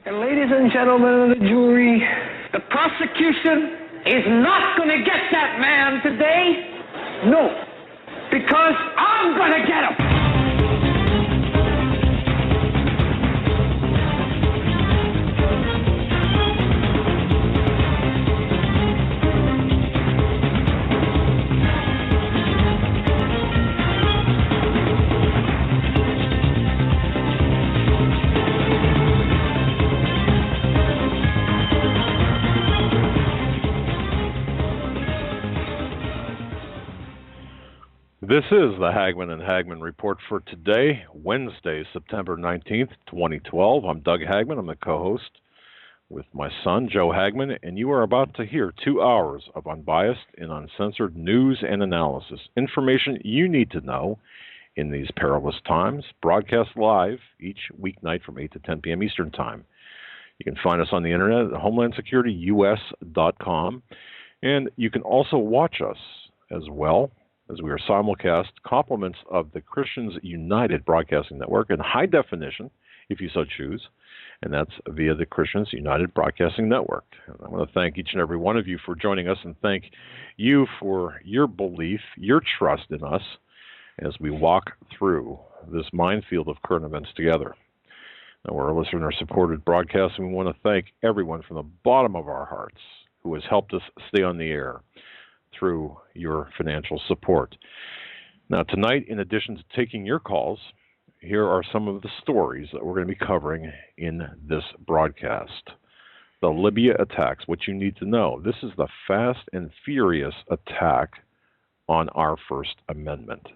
And ladies and gentlemen of the jury, the prosecution is not going to get that man today. No, because I'm going to get him. This is the Hagmann and Hagmann Report for today, Wednesday, September 19th, 2012. I'm Doug Hagmann. I'm the co-host with my son, Joe Hagmann, and you are about to hear 2 hours of unbiased and uncensored news and analysis, information you need to know in these perilous times, broadcast live each weeknight from 8 to 10 p.m. Eastern Time. You can find us on the internet at homelandsecurityus.com, and you can also watch us as well, as we are simulcast complements of the Christians United Broadcasting Network in high definition, if you so choose, and that's via the Christians United Broadcasting Network. And I want to thank each and every one of you for joining us and thank you for your belief, your trust in us as we walk through this minefield of current events together. Now, we're a listener-supported broadcast, and we want to thank everyone from the bottom of our hearts who has helped us stay on the air through your financial support. Now, tonight, in addition to taking your calls, here are some of the stories that we're going to be covering in this broadcast. The Libya attacks, what you need to know. This is the fast and furious attack on our First Amendment.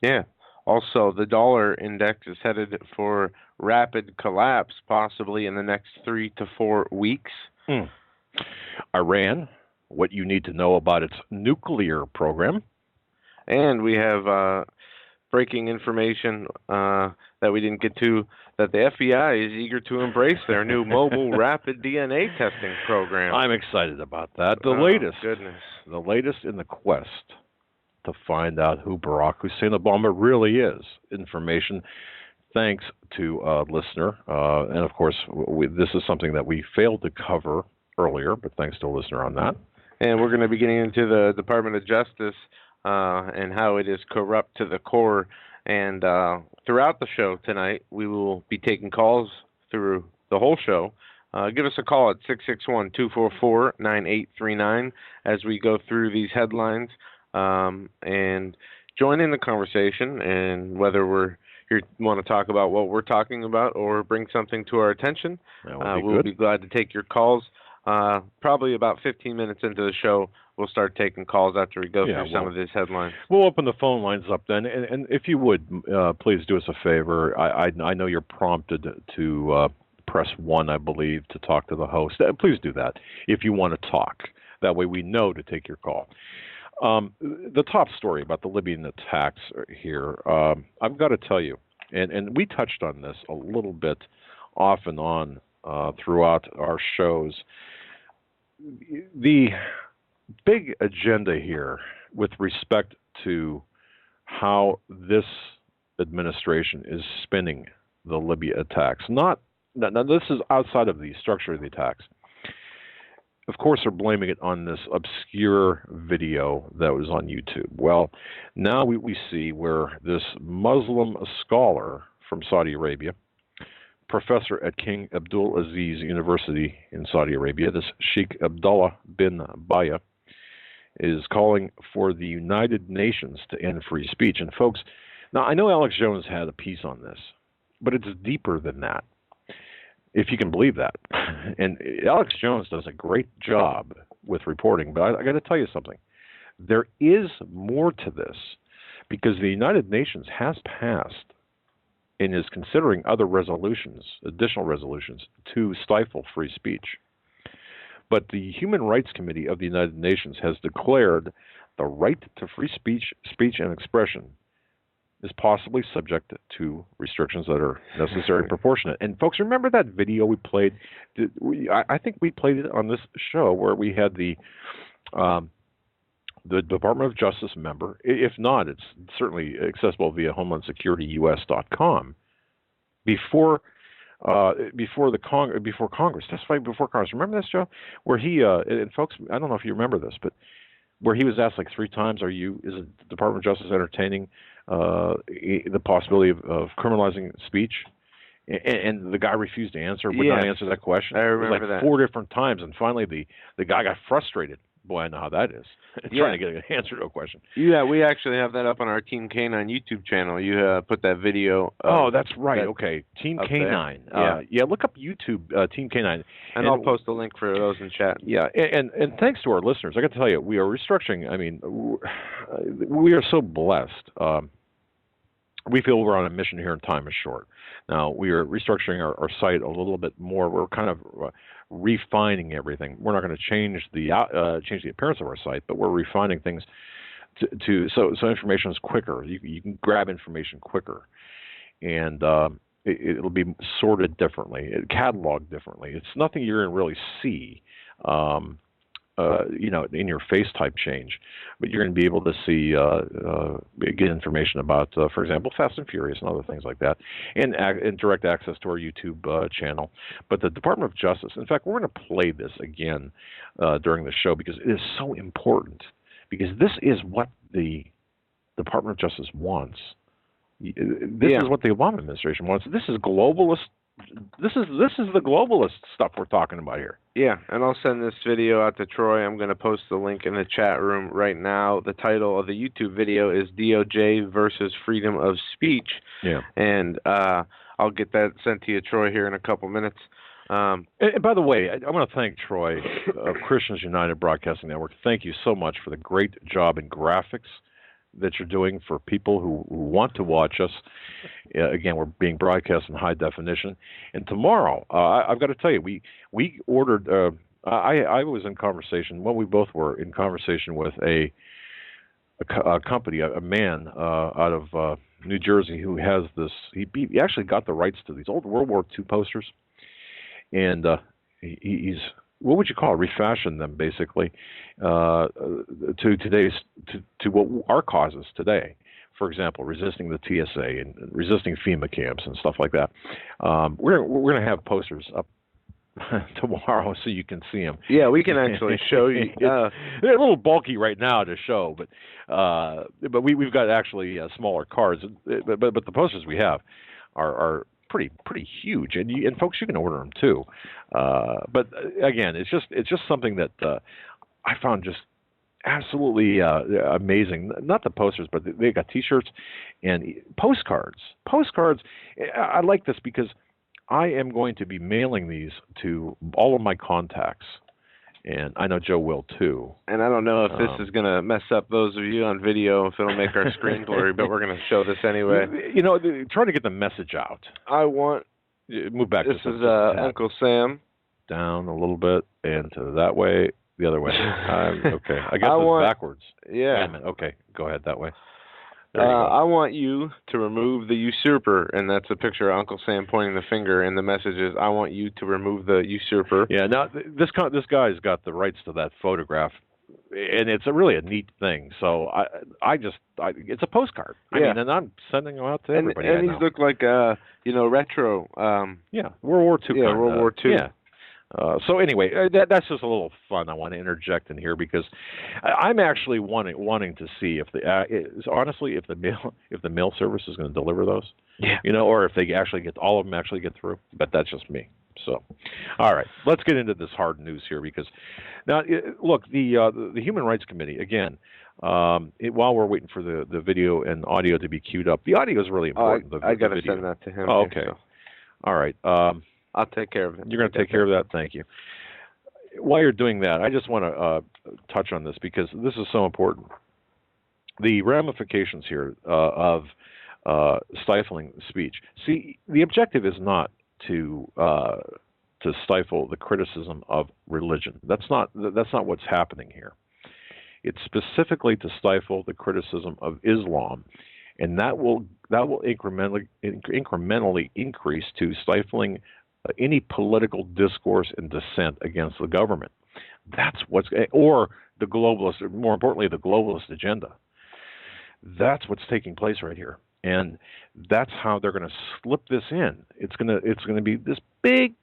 Yeah. Also, the dollar index is headed for rapid collapse, possibly in the next 3 to 4 weeks. Iran, what you need to know about its nuclear program. And we have breaking information that we didn't get to, that the FBI is eager to embrace their new mobile rapid DNA testing program. I'm excited about that. The latest in the quest to find out who Barack Hussein Obama really is. Information thanks to a listener. And of course, this is something that we failed to cover earlier, but thanks to a listener on that. And we're going to be getting into the Department of Justice and how it is corrupt to the core. And throughout the show tonight, we will be taking calls through the whole show. Give us a call at 661-244-9839 as we go through these headlines and join in the conversation. And whether you want to talk about what we're talking about or bring something to our attention, we'll be glad to take your calls. Probably about 15 minutes into the show, we'll start taking calls after we go through some of these headlines. We'll open the phone lines up then, and if you would, please do us a favor. I know you're prompted to press 1, I believe, to talk to the host. Please do that if you want to talk. That way we know to take your call. The top story about the Libyan attacks here, I've got to tell you, and we touched on this a little bit off and on throughout our shows. The big agenda here with respect to how this administration is spinning the Libya attacks. Now, this is outside of the structure of the attacks. Of course, they're blaming it on this obscure video that was on YouTube. Well, now we see where this Muslim scholar from Saudi Arabia, professor at King Abdul Aziz University in Saudi Arabia, this Sheikh Abdullah bin Baya, is calling for the United Nations to end free speech. And folks, now I know Alex Jones had a piece on this, but it's deeper than that, if you can believe that. And Alex Jones does a great job with reporting, but I got to tell you something. There is more to this, because the United Nations has passed and is considering other resolutions, additional resolutions, to stifle free speech. But the Human Rights Committee of the United Nations has declared the right to free speech and expression is possibly subject to restrictions that are necessary and proportionate. And folks, remember that video we played? I think we played it on this show where we had the Department of Justice member. If not, it's certainly accessible via homelandsecurityus.com. Before before Congress, testifying before Congress. Remember this, Joe? Where he and folks, I don't know if you remember this, but where he was asked like 3 times, is the Department of Justice entertaining the possibility of criminalizing speech? And the guy refused to answer, would not answer that question. I remember it was like that. 4 different times, and finally the guy got frustrated. Boy, I know how that is. Trying to get an answer to a question. Yeah, we actually have that up on our Team K9 YouTube channel. You put that video. Oh, that's right. Okay, Team K9. Yeah, look up YouTube Team K9, and I'll post a link for those in chat. Yeah, and thanks to our listeners. I got to tell you, we are restructuring. I mean, we are so blessed. We feel we're on a mission here, and time is short. Now, we are restructuring our site a little bit more. We're kind of refining everything. We're not going to change the appearance of our site, but we're refining things so information is quicker. You can grab information quicker, and it'll be sorted differently, cataloged differently. It's nothing you're going to really see. In your face type change, but you're going to be able to see, get information about, for example, Fast and Furious and other things like that, and direct access to our YouTube channel. But the Department of Justice, in fact, we're going to play this again during the show because it is so important, because this is what the Department of Justice wants. This is what the Obama administration wants. This is globalist. This is the globalist stuff we're talking about here. Yeah, and I'll send this video out to Troy. I'm going to post the link in the chat room right now. The title of the YouTube video is DOJ versus Freedom of Speech. Yeah. And I'll get that sent to you, Troy, here in a couple minutes. And by the way, I want to thank Troy of Christians United Broadcasting Network. Thank you so much for the great job in graphics that you're doing for people who want to watch us. Again, we're being broadcast in high definition. And tomorrow, I've got to tell you, we ordered. I was in conversation. Well, we both were in conversation with a company, a man out of New Jersey who has this. He actually got the rights to these old World War II posters, and he's. What would you call it? Refashion them basically to today's to what our causes today. For example, resisting the TSA and resisting FEMA camps and stuff like that. We're going to have posters up tomorrow so you can see them. Yeah, we can actually show you. They're a little bulky right now to show, but we've got actually smaller cards. But the posters we have are pretty huge, and folks, you can order them too. But again, it's just something that I found just absolutely amazing. Not the posters, but they got T-shirts and postcards. Postcards. I like this because I am going to be mailing these to all of my contacts. And I know Joe will too. And I don't know if this is going to mess up those of you on video, if it'll make our screen blurry, but we're going to show this anyway. Try to get the message out. I want... Move back. This is Uncle Sam. Down a little bit and to that way, the other way. Okay. I guess it's backwards. Yeah. Okay, go ahead that way. I want you to remove the usurper, and that's a picture of Uncle Sam pointing the finger, and the message is, I want you to remove the usurper. Yeah, now this guy's got the rights to that photograph, and it's really a neat thing. So it's a postcard. I mean, and I'm sending them out to everybody. And these look like retro. Yeah, World War II. Yeah, World War II. Yeah. So anyway, that's just a little fun I want to interject in here because I'm actually wanting to see if if the mail service is going to deliver those, or if they actually all of them actually get through. But that's just me. So, all right, let's get into this hard news here because now look, the Human Rights Committee again. While we're waiting for the video and audio to be queued up, the audio is really important. I got to send that to him. Oh, okay. So. All right. I'll take care of it. You're going to take care of that? Thank you. While you're doing that, I just want to touch on this because this is so important. The ramifications here of stifling speech. See, the objective is not to stifle the criticism of religion. That's not what's happening here. It's specifically to stifle the criticism of Islam, and that will incrementally increase to stifling any political discourse and dissent against the government. That's or the globalist, or more importantly, the globalist agenda. That's what's taking place right here. And that's how they're going to slip this in. It's going to be this big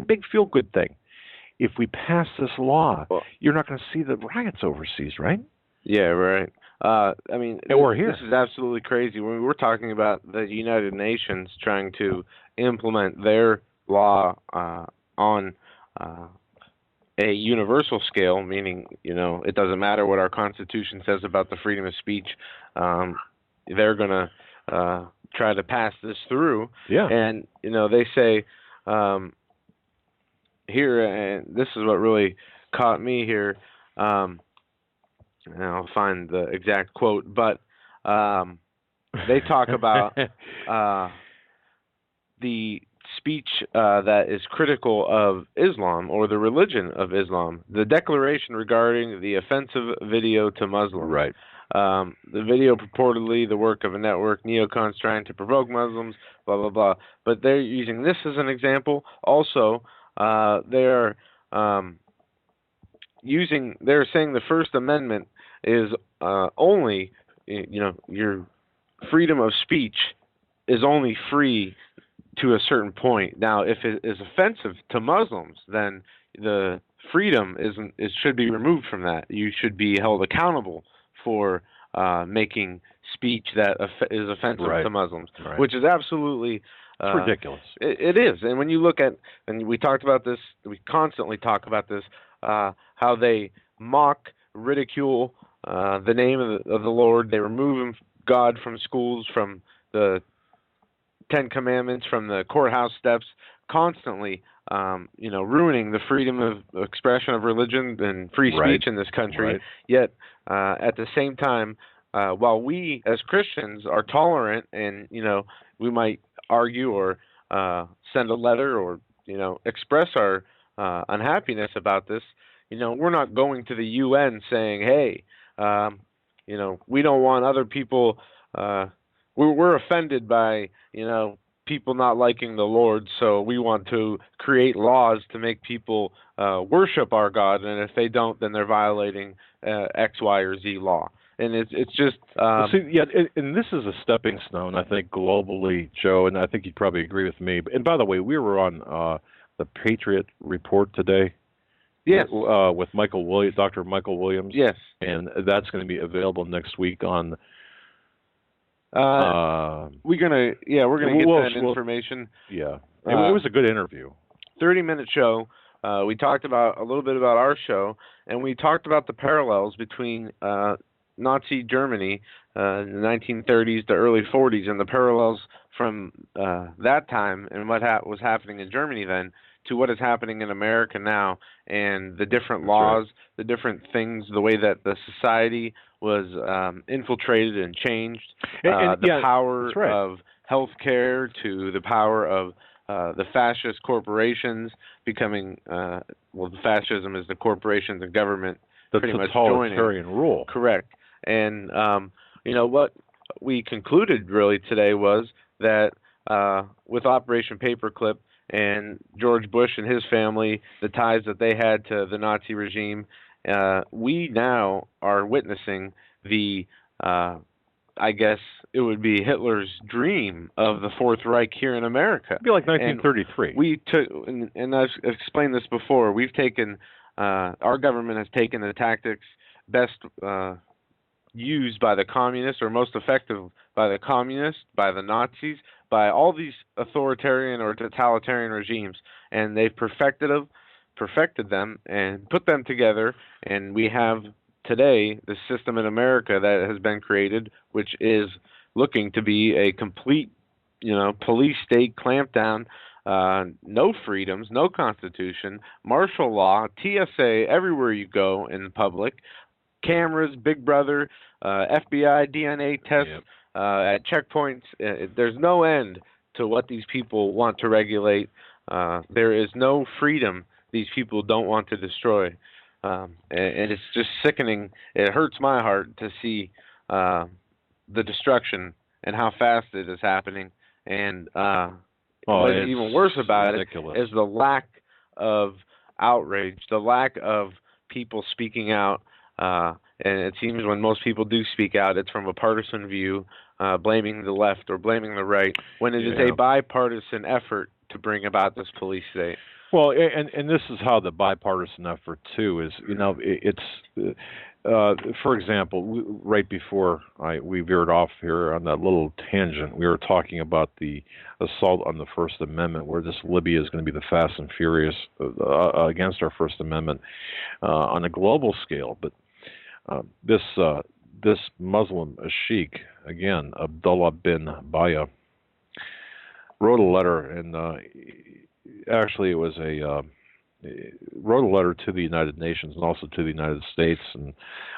big feel good thing. If we pass this law, you're not going to see the riots overseas, right? Yeah, right. I mean, or here. This is absolutely crazy. When we're talking about the United Nations trying to implement their law on a universal scale, meaning, it doesn't matter what our Constitution says about the freedom of speech, they're going to try to pass this through. Yeah. And, they say here, and this is what really caught me here, and I'll find the exact quote, but they talk about the speech that is critical of Islam or the religion of Islam, the declaration regarding the offensive video to Muslims. Right. The video purportedly the work of a network neocons trying to provoke Muslims, blah, blah, blah. But they're using this as an example. Also, they're saying the First Amendment is only, your freedom of speech is only free to a certain point. Now, if it is offensive to Muslims, then the freedom should be removed from that. You should be held accountable for making speech that is offensive to Muslims, which is absolutely it's ridiculous. It is. And when you look at, and we talked about this, we constantly talk about this, how they mock, ridicule the name of the Lord. They remove God from schools, from the Ten Commandments, from the courthouse steps, constantly, ruining the freedom of expression of religion and free speech in this country. Right. Yet, at the same time, while we as Christians are tolerant and, we might argue or send a letter or, express our unhappiness about this, we're not going to the UN saying, hey, we don't want other people, we're offended by, people not liking the Lord, so we want to create laws to make people worship our God, and if they don't, then they're violating X, Y, or Z law. And it's just and this is a stepping stone, I think, globally, Joe, and I think you'd probably agree with me. And by the way, we were on the Patriot Report today. Yes. With Dr. Michael Williams. Yes. And that's going to be available next week on. We're gonna get that information. Yeah, it was a good interview. 30-minute show. We talked about a little bit about our show, and we talked about the parallels between Nazi Germany in the 1930s to early 40s, and the parallels from that time and what was happening in Germany then to what is happening in America now, and the different laws, the different things, the way that the society was infiltrated and changed, the power of healthcare to the power of the fascist corporations becoming, the fascism is the corporations and government pretty much totalitarian rule. Correct. And, what we concluded really today was that with Operation Paperclip and George Bush and his family, the ties that they had to the Nazi regime, we now are witnessing the, I guess it would be Hitler's dream of the Fourth Reich here in America. It'd be like 1933. And we took, and I've explained this before, we've taken, our government has taken the tactics best used by the communists, or most effective by the communists, by the Nazis, by all these authoritarian or totalitarian regimes, and they've perfected them and put them together, and we have today the system in America that has been created, which is looking to be a complete, police state clampdown, no freedoms, no constitution, martial law, TSA everywhere you go in public, cameras, Big Brother, FBI, DNA tests at checkpoints. There's no end to what these people want to regulate. There is no freedom these people don't want to destroy. And it's just sickening. It hurts my heart to see the destruction and how fast it is happening. And what's even worse about ridiculous. it is the lack of outrage, the lack of people speaking out. And it seems when most people do speak out, it's from a partisan view blaming the left or blaming the right when it is a bipartisan effort to bring about this police state. Well, and this is how the bipartisan effort too is. It's for example, right before we veered off here on that little tangent, we were talking about the assault on the First Amendment, where this Libya is going to be the fast and furious against our First Amendment on a global scale. But this Muslim sheikh, again, Abdullah bin Baya, wrote a letter, and actually it was wrote a letter to the United Nations and also to the United States, and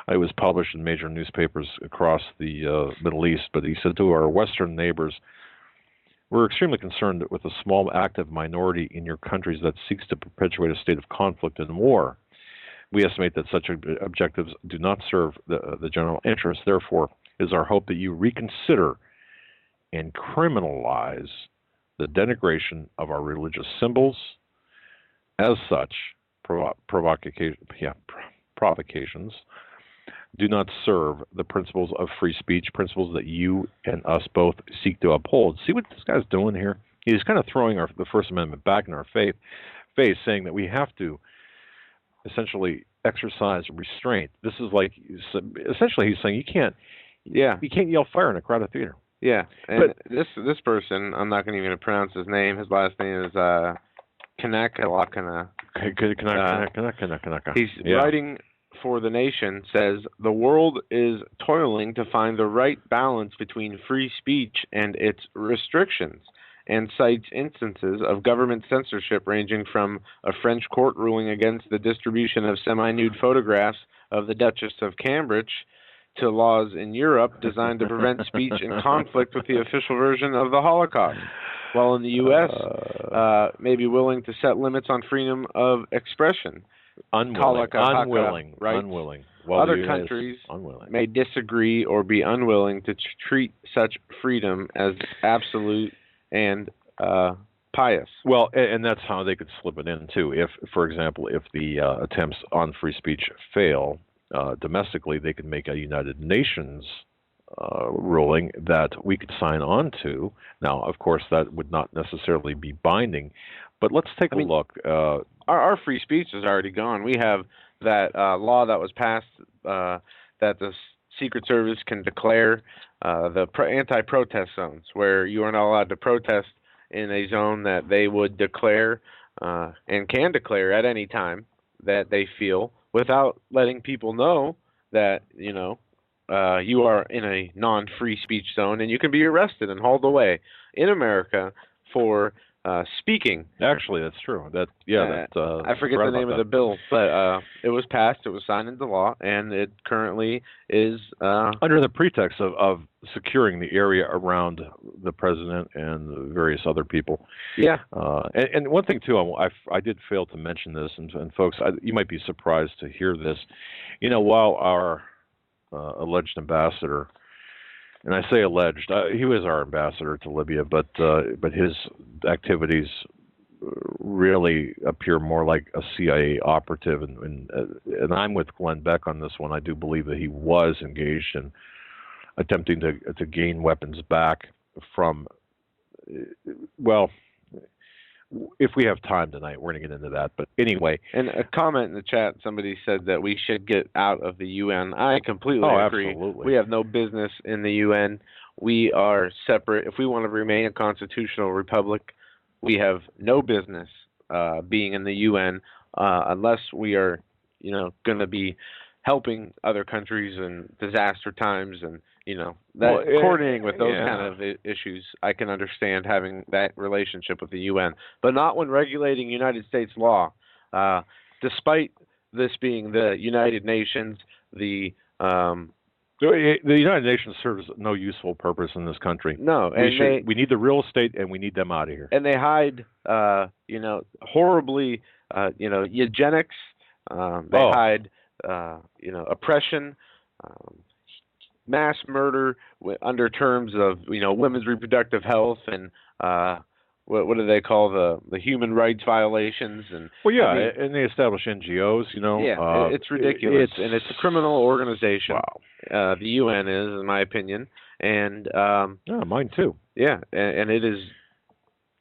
it was published in major newspapers across the Middle East. But he said to our Western neighbors, "We're extremely concerned with a small active minority in your countries that seeks to perpetuate a state of conflict and war. We estimate that such objectives do not serve the general interest. Therefore, it is our hope that you reconsider and criminalize the denigration of our religious symbols. As such, provocations do not serve the principles of free speech, principles that you and us both seek to uphold." See what this guy's doing here? He's kind of throwing the First Amendment back in our face, saying that we have to essentially exercise restraint. This is like, essentially he's saying you can't yell fire in a crowded theater. Yeah, and this person, I'm not going to even pronounce his name. His last name is Kanaka. He's writing for The Nation, says, "The world is toiling to find the right balance between free speech and its restrictions," and cites instances of government censorship ranging from a French court ruling against the distribution of semi-nude photographs of the Duchess of Cambridge to laws in Europe designed to prevent speech in conflict with the official version of the Holocaust, while in the U.S. May be willing to set limits on freedom of expression. Unwilling. Well, other countries may disagree or be unwilling to treat such freedom as absolute and pious. Well, and that's how they could slip it in too. If, for example, if the attempts on free speech fail domestically, they could make a United Nations ruling that we could sign on to. Now, of course, that would not necessarily be binding, but let's take a look. Our free speech is already gone. We have that law that was passed that the Secret Service can declare the anti-protest zones, where you are not allowed to protest in a zone that they would declare and can declare at any time that they feel, without letting people know that, you are in a non-free speech zone, and you can be arrested and hauled away in America for speaking. Actually, that's true. I forget the name of the bill, but it was passed, it was signed into law, and it currently is under the pretext of securing the area around the president and various other people. Yeah. And one thing too, I did fail to mention this, and folks, you might be surprised to hear this. While our alleged ambassador, and I say alleged, he was our ambassador to Libya, but his activities really appear more like a CIA operative, and I'm with Glenn Beck on this one. I do believe that he was engaged in attempting to gain weapons back from, well, if we have time tonight, we're going to get into that. But anyway. And a comment in the chat, somebody said that we should get out of the UN. I completely agree. Absolutely. We have no business in the UN. We are separate. If we want to remain a constitutional republic, we have no business being in the UN unless we are, going to be helping other countries in disaster times and, coordinating with those kind of issues. I can understand having that relationship with the UN, but not when regulating United States law. Despite this being the United Nations, the United Nations serves no useful purpose in this country. No, we need the real estate, and we need them out of here. And they hide, horribly, eugenics. They hide, oppression, mass murder under terms of, women's reproductive health and what do they call the human rights violations? And well, yeah, I mean, and they establish NGOs. It's ridiculous, and it's a criminal organization. Wow. The UN is, in my opinion, and yeah, mine too. Yeah, and it is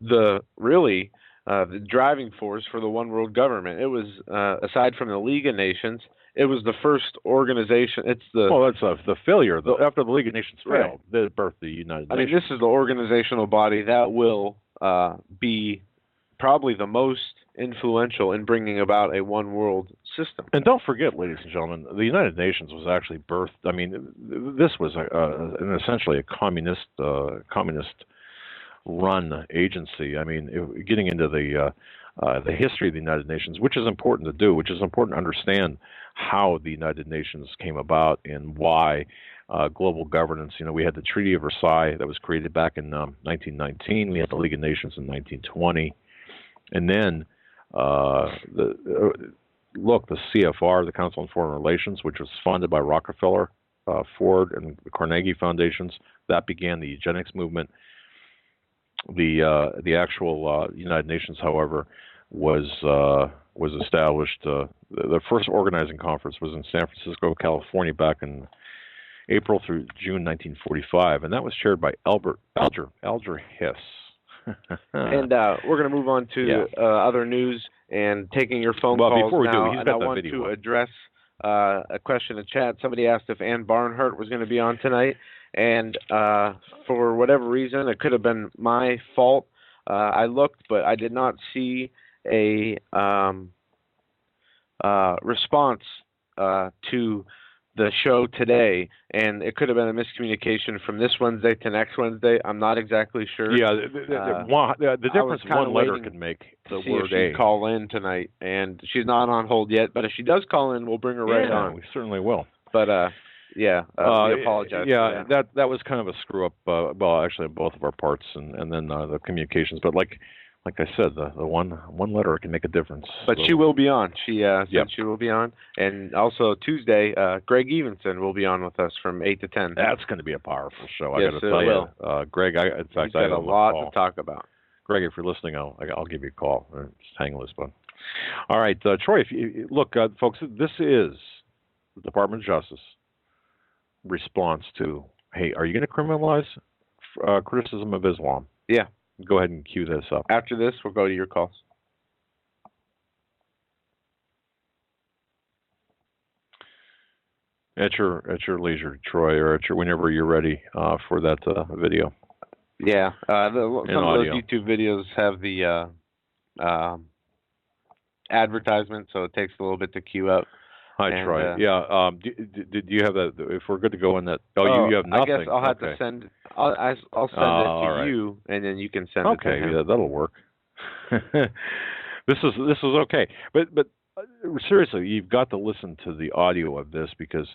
the driving force for the one world government. It was aside from the League of Nations, it was the first organization. It's that's the failure. After the League of Nations failed, right. they birthed the United Nations. I mean, this is the organizational body that will be probably the most influential in bringing about a one world system. And don't forget, ladies and gentlemen, the United Nations was actually birthed. I mean, this was essentially a communist run agency. I mean, getting into the history of the United Nations, which is important to do, which is important to understand how the United Nations came about and why global governance. We had the Treaty of Versailles that was created back in 1919. We had the League of Nations in 1920, and then the CFR, the Council on Foreign Relations, which was funded by Rockefeller, Ford, and the Carnegie Foundations, that began the eugenics movement. The actual United Nations, however, was established. The first organizing conference was in San Francisco, California, back in April through June 1945, and that was chaired by Alger Hiss. And we're going to move on to other news and taking your phone calls before we now. do, and I want to address a question in chat. Somebody asked if Ann Barnhart was going to be on tonight. And for whatever reason, it could have been my fault. I looked, but I did not see a response to the show today, and it could have been a miscommunication from this Wednesday to next Wednesday. I'm not exactly sure. Yeah, the difference one letter can make. The see word if she'd call in tonight, and she's not on hold yet. But if she does call in, we'll bring her right on. We certainly will. But we apologize. Yeah, that was kind of a screw up. Well, actually, on both of our parts, and then the communications. But like I said, the one letter can make a difference. But she will be on. She said she will be on, and also Tuesday, Greg Evenson will be on with us from 8 to 10. That's going to be a powerful show. Yes, I got to tell you, Greg. In fact, I have a lot to talk about. Greg, if you're listening, I'll give you a call. Just hang loose, bud. All right, Troy. If you look, folks, this is the Department of Justice response to, hey, are you going to criminalize criticism of Islam? Yeah. Go ahead and cue this up. After this, we'll go to your calls. At your leisure, Troy, or whenever you're ready for that video. Yeah. Some of those YouTube videos have the advertisement, so it takes a little bit to queue up. Hi, Troy. Yeah. Did you have that? If we're good to go in that. You have nothing. I guess I'll have to send. I'll send it to you, and then you can send it to him. Okay, that'll work. This is okay, but seriously, you've got to listen to the audio of this because,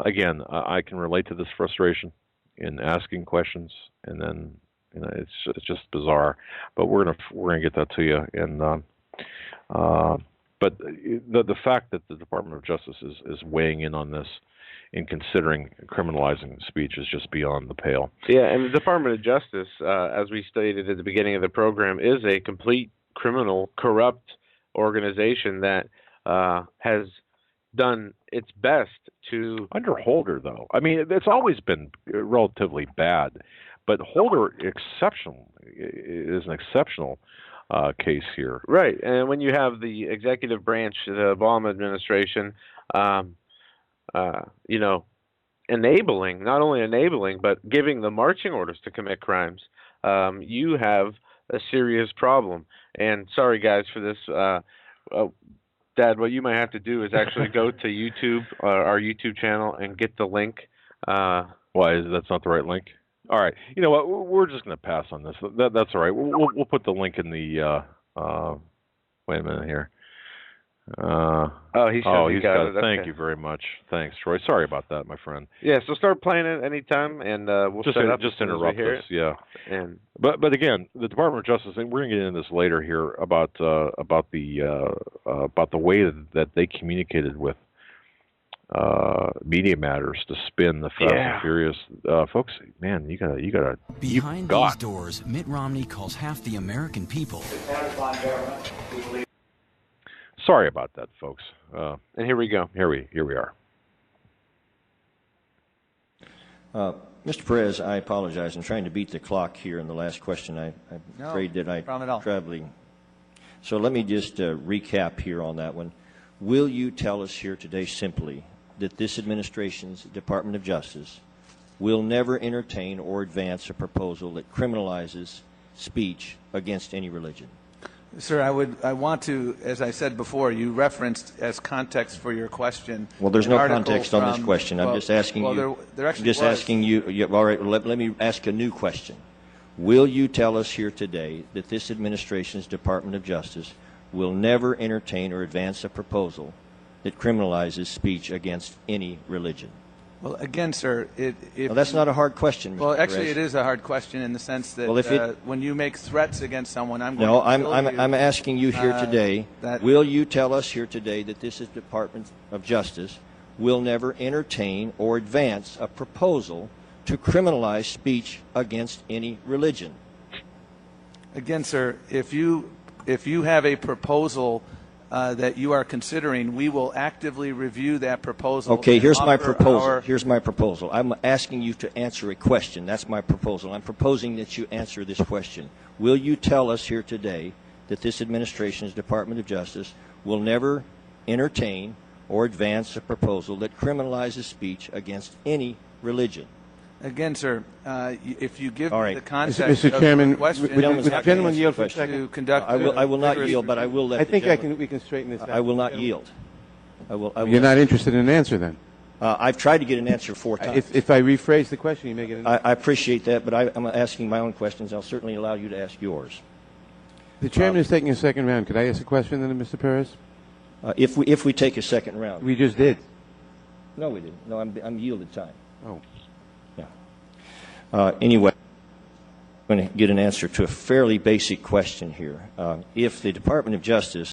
again, I can relate to this frustration in asking questions, and then it's just bizarre. But we're gonna get that to you, and but the fact that the Department of Justice is weighing in on this in considering criminalizing speech is just beyond the pale. Yeah, and the Department of Justice, as we stated at the beginning of the program, is a complete criminal, corrupt organization that has done its best to... Under Holder, though. I mean, it's always been relatively bad, but Holder is an exceptional case here. Right, and when you have the executive branch, the Obama administration, enabling, not only enabling, but giving the marching orders to commit crimes, you have a serious problem. And sorry, guys, for this. Dad, what you might have to do is actually go to YouTube, our YouTube channel, and get the link. Why? That's not the right link? All right. You know what? We're just going to pass on this. That's all right. We'll put the link in the... wait a minute here. He's got it. Thank you very much. Thanks, Troy. Sorry about that, my friend. Yeah, so start playing it anytime, and we'll just set up just interrupt us. Yeah. And but again, the Department of Justice, and we're going to get into this later here about the way that they communicated with Media Matters to spin the Fast and Furious. Folks, man, you gotta. Behind these doors, Mitt Romney calls half the American people. Sorry about that, folks. And here we go. Here we are. Mr. Perez, I apologize. I'm trying to beat the clock here in the last question. I'm afraid that I'm traveling. So let me just recap here on that one. Will you tell us here today simply that this administration's Department of Justice will never entertain or advance a proposal that criminalizes speech against any religion? Sir, I want to, as I said before, you referenced as context for your question. Well, there's no context on this question. I'm just asking you. There actually was. Asking you. All right. Let me ask a new question. Will you tell us here today that this administration's Department of Justice will never entertain or advance a proposal that criminalizes speech against any religion? Well, again, sir, well, that's not a hard question, Mr. Well, actually, Perez. it is a hard question in the sense that when you make threats against someone, I'm asking you here today. Will you tell us here today that this Department of Justice will never entertain or advance a proposal to criminalize speech against any religion? Again, sir, if you have a proposal that you are considering, we will actively review that proposal. Okay, here's my proposal. Here's my proposal. I'm asking you to answer a question. That's my proposal. I'm proposing that you answer this question. Will you tell us here today that this administration's Department of Justice will never entertain or advance a proposal that criminalizes speech against any religion? Again, sir, if you give me the context Mr. Chairman, of the question, gentlemen yield for a second. I will not yield, but I will let. I think we can straighten this out. I will not yield. I will You're not interested in an answer, then? I've tried to get an answer 4 times. If I rephrase the question, you may get an answer. I appreciate that, but I'm asking my own questions. I'll certainly allow you to ask yours. The chairman is taking a second round. Could I ask a question then, Mr. Perez? If we take a second round. We just did. No, we didn't. No, I'm yielded time. Oh. Anyway, I'm going to get an answer to a fairly basic question here. If the Department of Justice